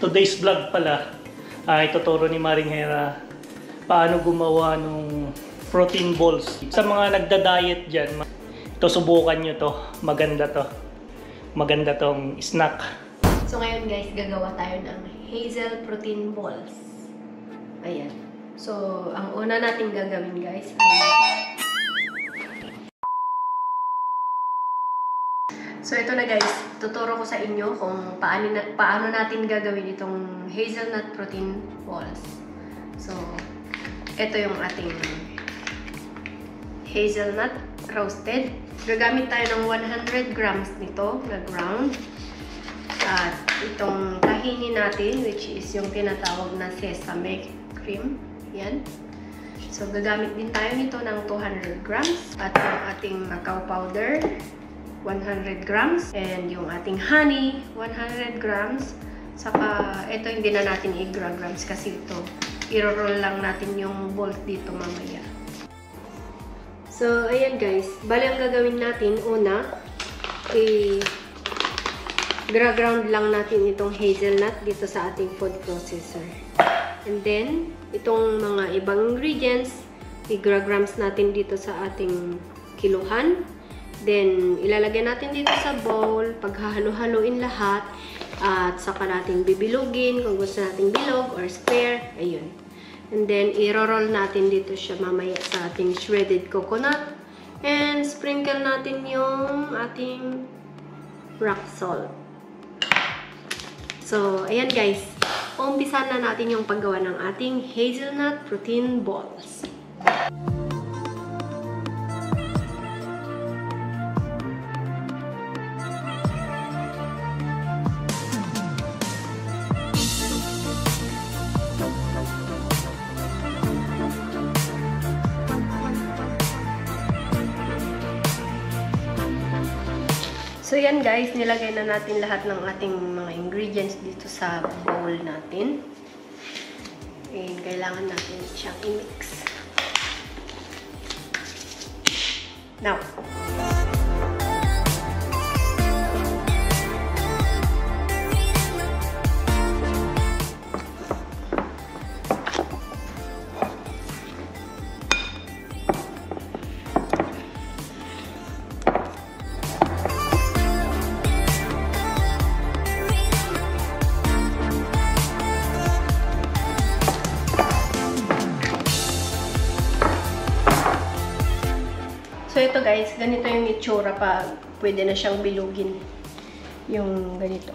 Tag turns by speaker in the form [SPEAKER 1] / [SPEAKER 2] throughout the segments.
[SPEAKER 1] Today's vlog pala, ituturo ni Maring Hera paano gumawa ng protein balls. Sa mga nagda-diet dyan, ito subukan nyo to. Maganda to. Maganda tong snack.
[SPEAKER 2] So ngayon guys, gagawa tayo ng hazel protein balls. Ayan. So, ang una natin gagawin guys ay... So ito na guys, tuturo ko sa inyo kung paano natin gagawin itong hazelnut protein balls. So, ito yung ating hazelnut roasted. Gagamit tayo ng 100 grams nito na ground. At itong tahini natin, which is yung tinatawag na sesame cream. Yan. So, gagamit din tayo nito ng 200 grams. At yung ating cacao powder, 100 grams. And yung ating honey, 100 grams. Saka, ito hindi na natin i-grams kasi ito, i-roll lang natin yung balls dito mamaya. So, ayan guys. Bali ang gagawin natin, una, i-ground lang natin itong hazelnut dito sa ating food processor. And then, itong mga ibang ingredients, i-grams natin dito sa ating kiluhan. Then, ilalagay natin dito sa bowl, paghahalo-haloin lahat, at saka natin bibilugin kung gusto natin bilog or square, ayun. And then, i-roll natin dito siya mamaya sa ating shredded coconut. And, sprinkle natin yung ating rock salt. So, ayan guys. Umpisan na natin yung paggawa ng ating hazelnut protein balls. So yan guys, nilagay na natin lahat ng ating mga ingredients dito sa bowl natin. And kailangan natin siyang i-mix. Now, so ito guys, ganito yung itsura pa. Pwede na siyang bilugin. Yung ganito.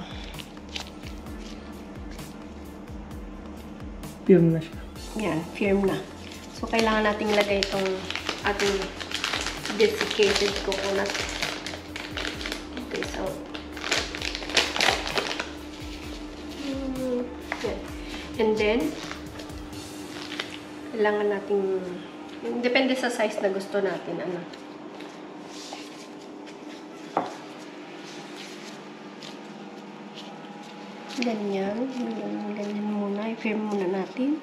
[SPEAKER 1] Firm na siya.
[SPEAKER 2] Yan, firm na. So kailangan nating lagay itong ating desiccated coconut. Okay, so yan. And then kailangan nating, depende sa size na gusto natin, ano. Ganyan. Ganyan muna. I-firm muna natin.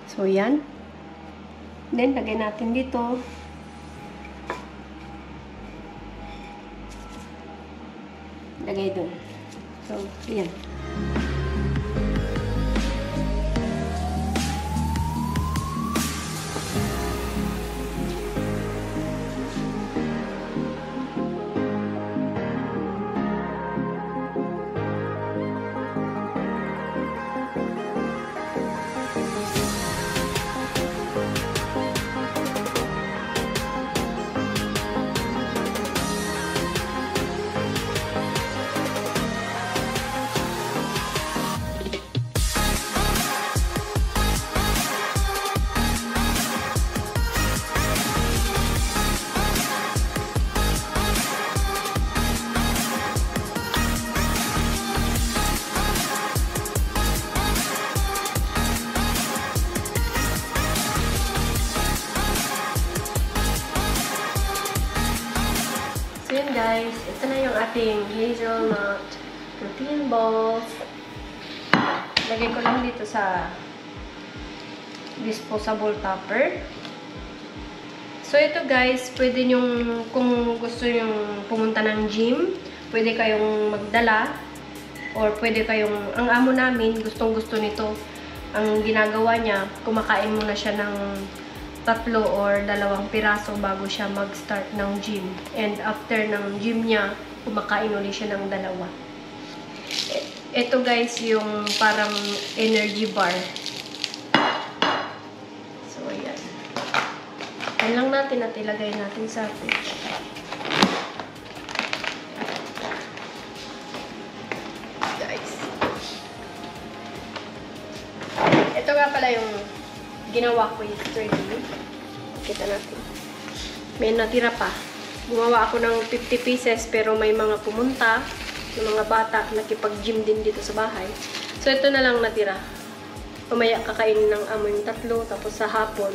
[SPEAKER 2] So, yan. Then, lagay natin dito. Lagay dun. So, yan. So yun guys, ito na yung ating hazelnut protein balls. Lagay ko lang dito sa disposable topper. So, ito guys, pwede nyong, kung gusto nyong pumunta ng gym, pwede kayong magdala, or pwede kayong, ang amo namin, gustong-gusto nito. Ang ginagawa niya, kumakain muna siya ng 3 or 2 piraso bago siya mag-start ng gym. And after ng gym niya, kumakain ulit siya ng 2. Ito guys, yung parang energy bar. So, ayan. Ayan lang natin at ilagay natin sa fridge. Guys. Ito nga pala yung ginawa ko yesterday. Kita natin. May natira pa. Gumawa ako ng 50 pieces pero may mga pumunta, yung mga bata, nakipag-gym din dito sa bahay. So, ito na lang natira. Mamaya kakainin ng amo yung 3, tapos sa hapon.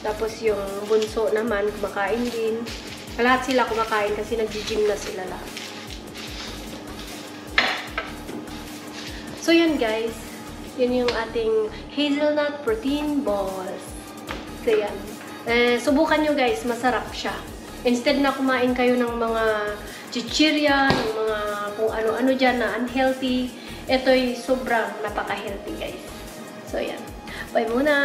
[SPEAKER 2] Tapos yung bunso naman, kumakain din. Lahat sila kumakain kasi nag-gym na sila lahat. So, yan guys. Yun yung ating hazelnut protein balls. So, yan. Subukan nyo guys, masarap siya. Instead na kumain kayo ng mga chichirya, ng mga kung ano-ano dyan na unhealthy, ito'y sobrang napaka-healthy guys. So, yan. Bye muna!